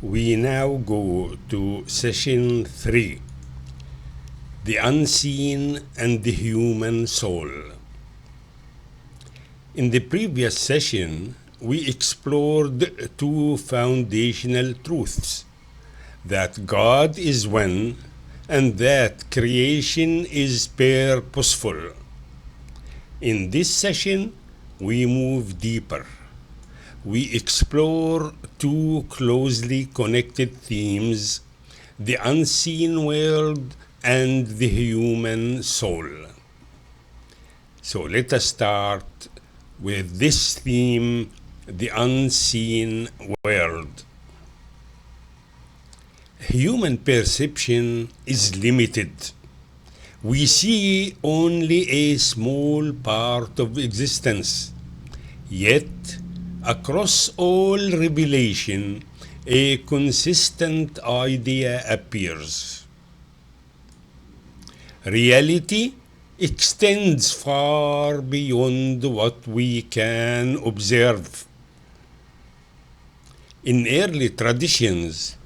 We now go to session 3, the unseen and the human soul. In the previous session, we explored two foundational truths: that God is one and that creation is purposeful. In this session, we move deeper. We explore two closely connected themes: the unseen world and the human soul. So let us start with this theme, the unseen world. Human perception is limited. We see only a small part of existence. Yet, across all revelation, a consistent idea appears. Reality extends far beyond what we can observe. In early traditions,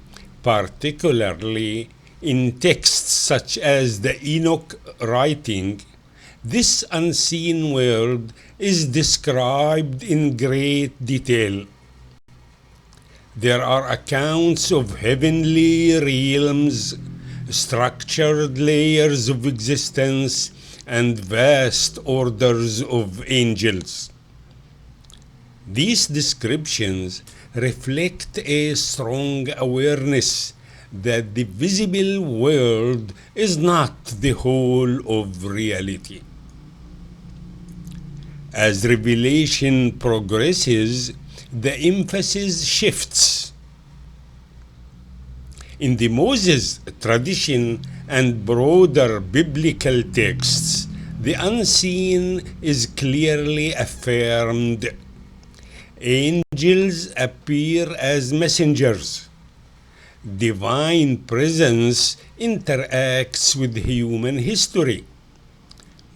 particularly in texts such as the Enoch writing, this unseen world is described in great detail. There are accounts of heavenly realms, structured layers of existence, and vast orders of angels. These descriptions reflect a strong awareness that the visible world is not the whole of reality. As revelation progresses, the emphasis shifts. In the Moses tradition and broader biblical texts, the unseen is clearly affirmed. Angels appear as messengers. Divine presence interacts with human history.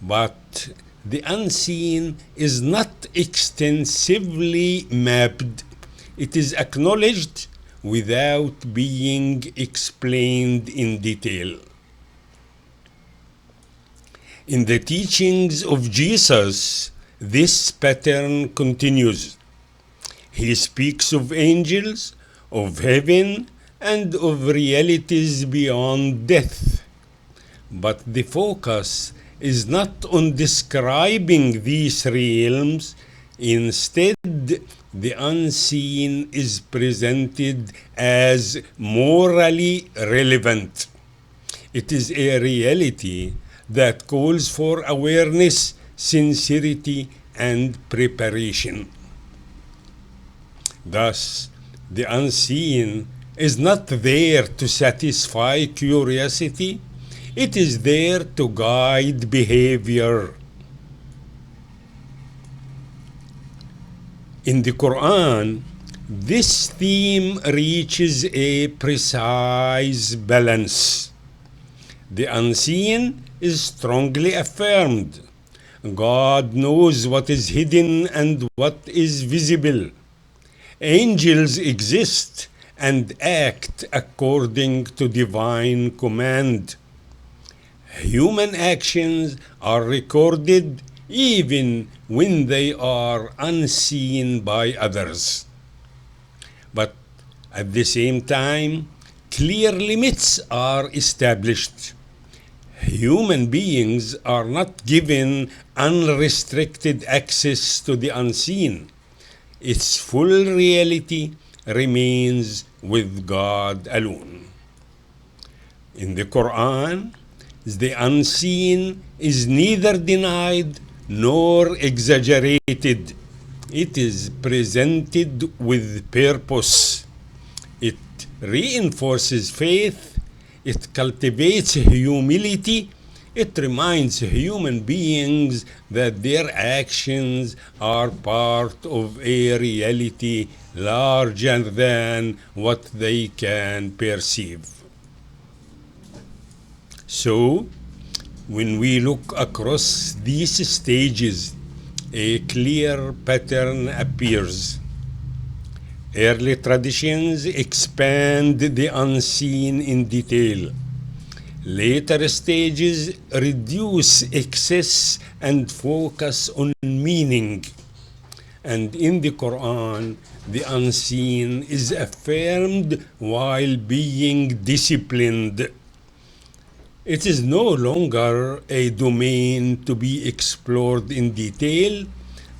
But the unseen is not extensively mapped. It is acknowledged without being explained in detail. In the teachings of Jesus, this pattern continues. He speaks of angels, of heaven, and of realities beyond death. But the focus is not on describing these realms. Instead, the unseen is presented as morally relevant. It is a reality that calls for awareness, sincerity, and preparation. Thus, the unseen is not there to satisfy curiosity. It is there to guide behavior. In the Quran, this theme reaches a precise balance. The unseen is strongly affirmed. God knows what is hidden and what is visible. Angels exist and act according to divine command. Human actions are recorded even when they are unseen by others. But at the same time, clear limits are established. Human beings are not given unrestricted access to the unseen. Its full reality remains with God alone. In the Quran, the unseen is neither denied nor exaggerated. It is presented with purpose. It reinforces faith. It cultivates humility. It reminds human beings that their actions are part of a reality larger than what they can perceive. So, when we look across these stages, a clear pattern appears. Early traditions expand the unseen in detail. Later stages reduce excess and focus on meaning. And in the Quran, the unseen is affirmed while being disciplined. It is no longer a domain to be explored in detail,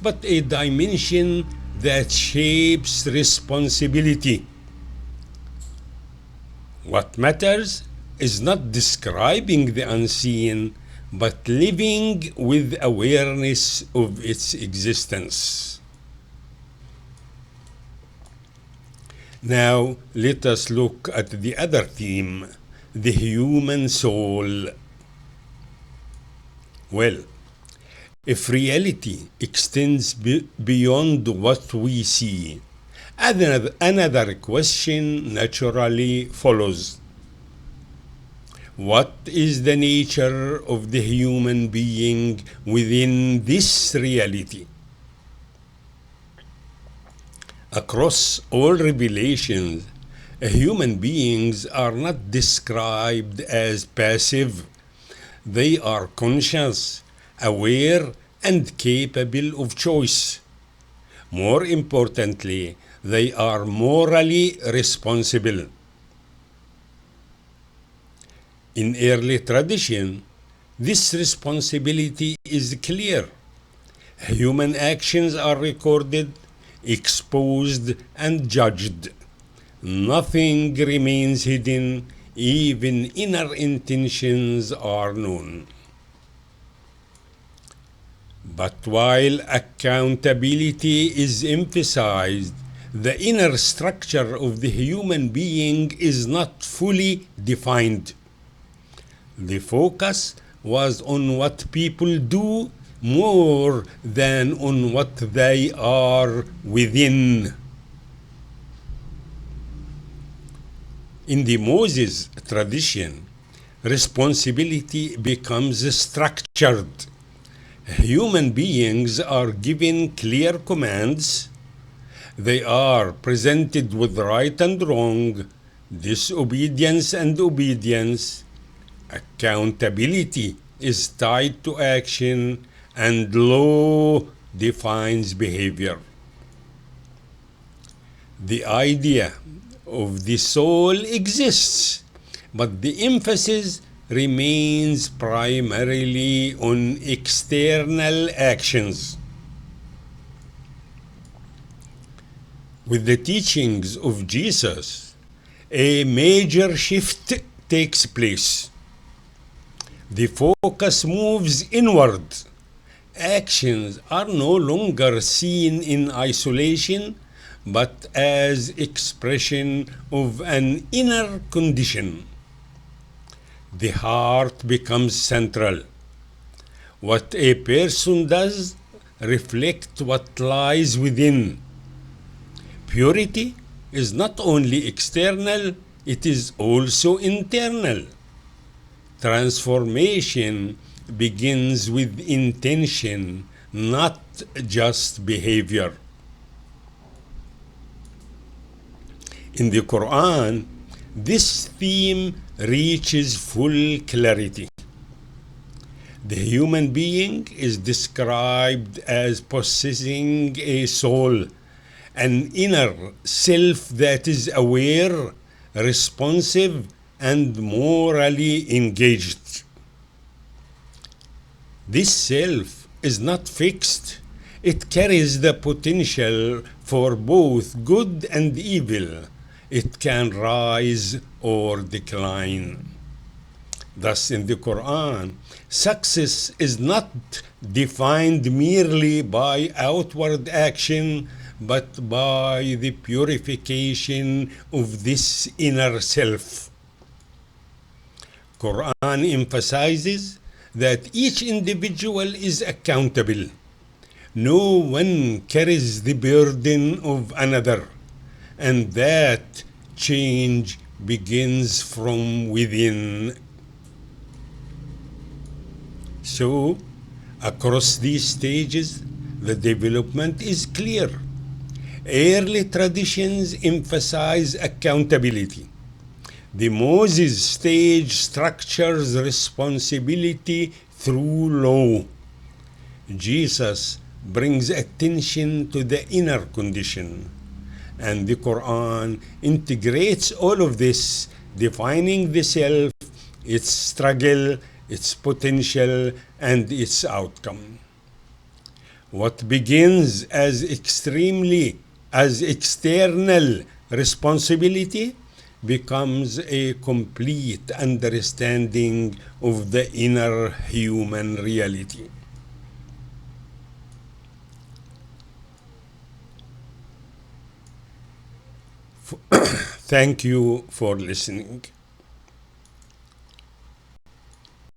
but a dimension that shapes responsibility. What matters is not describing the unseen, but living with awareness of its existence. Now, let us look at the other theme, the human soul. Well, if reality extends beyond what we see, another question naturally follows. What is the nature of the human being within this reality? Across all revelations, human beings are not described as passive. They are conscious, aware, and capable of choice. More importantly, they are morally responsible. In early tradition, this responsibility is clear. Human actions are recorded, exposed, and judged. Nothing remains hidden, even inner intentions are known. But while accountability is emphasized, the inner structure of the human being is not fully defined. The focus was on what people do more than on what they are within. In the Moses tradition, responsibility becomes structured. Human beings are given clear commands. They are presented with right and wrong, disobedience and obedience. Accountability is tied to action, and law defines behavior. The idea of the soul exists, but the emphasis remains primarily on external actions. With the teachings of Jesus, a major shift takes place. The focus moves inward. Actions are no longer seen in isolation, but as expression of an inner condition. The heart becomes central. What a person does reflects what lies within. Purity is not only external, it is also internal. Transformation begins with intention, not just behavior. In the Quran, this theme reaches full clarity. The human being is described as possessing a soul, an inner self that is aware, responsive, and morally engaged. This self is not fixed. It carries the potential for both good and evil. It can rise or decline. Thus, in the Quran, success is not defined merely by outward action, but by the purification of this inner self. Quran emphasizes that each individual is accountable. No one carries the burden of another, and that change begins from within. So, across these stages, the development is clear. Early traditions emphasize accountability. The Moses stage structures responsibility through law. Jesus brings attention to the inner condition, and the Quran integrates all of this, defining the self, its struggle, its potential, and its outcome. What begins as external responsibility becomes a complete understanding of the inner human reality. Thank you for listening.